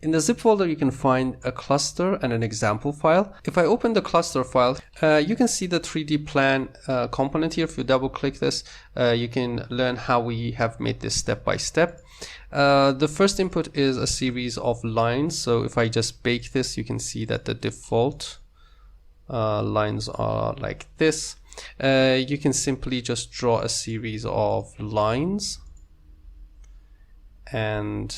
In the zip folder, you can find a cluster and an example file. If I open the cluster file, you can see the 3D plan component here. If you double click this, you can learn how we have made this step by step. The first input is a series of lines. So if I just bake this, you can see that the default lines are like this. You can simply just draw a series of lines, and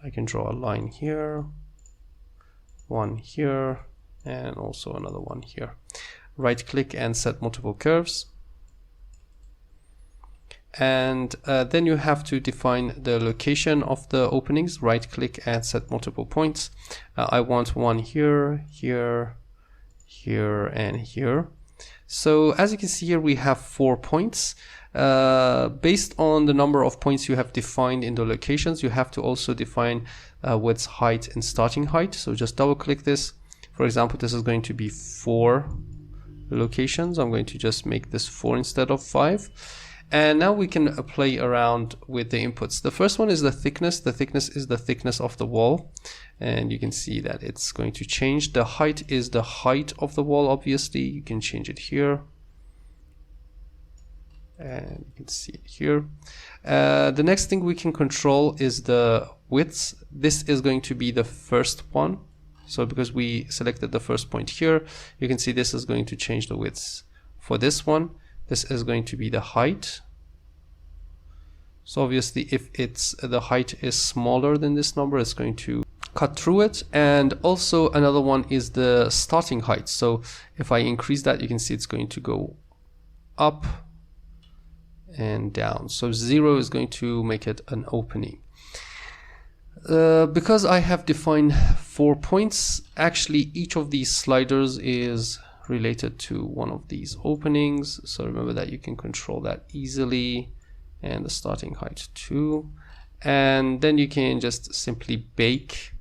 I can draw a line here, one here, and also another one here. Right click and set multiple curves. And then you have to define the location of the openings. Right click and set multiple points. I want one here, here, here, and here. So as you can see here, we have 4 points. Based on the number of points you have defined in the locations, you have to also define width, height, and starting height. So just double click this. For example, this is going to be 4 locations. I'm going to just make this 4 instead of 5. And now we can play around with the inputs. The first one is the thickness. The thickness is the thickness of the wall. And you can see that it's going to change. The height is the height of the wall, obviously. You can change it here. And you can see it here. The next thing we can control is the widths. This is going to be the first one. So because we selected the first point here, you can see this is going to change the widths. For this one, this is going to be the height. So obviously if the height is smaller than this number, it's going to cut through it. And also another one is the starting height. So if I increase that, you can see it's going to go up and down. So 0 is going to make it an opening. Because I have defined 4 points, actually each of these sliders is related to one of these openings. So remember that you can control that easily, and the starting height too. And then you can just simply bake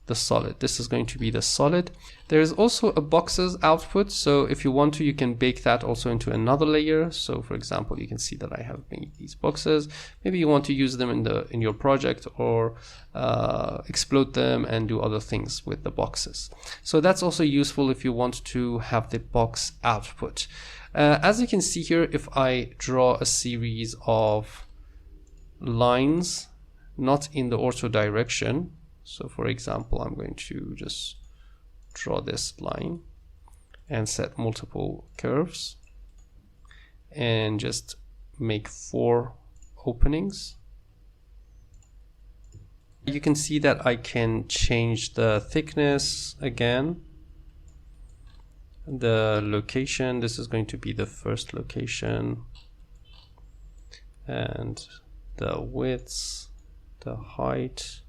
the solid. This is going to be the solid. There is also a boxes output. So if you want to, you can bake that also into another layer. So for example, you can see that I have made these boxes. Maybe you want to use them in your project, or explode them and do other things with the boxes. So that's also useful if you want to have the box output. As you can see here, if I draw a series of lines, not in the ortho direction. So for example, I'm going to just draw this line and set multiple curves and just make 4 openings. You can see that I can change the thickness again. The location, this is going to be the first location. And the widths, the height.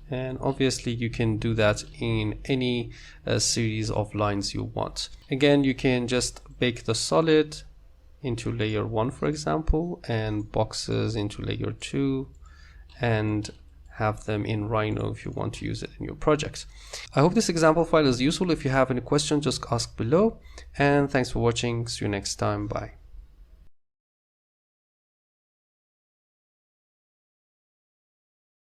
And obviously you can do that in any series of lines you want. Again, you can just bake the solid into layer 1, for example, and boxes into layer 2, and have them in Rhino if you want to use it in your project. I hope this example file is useful. If you have any questions, just ask below. And thanks for watching. See you next time. Bye.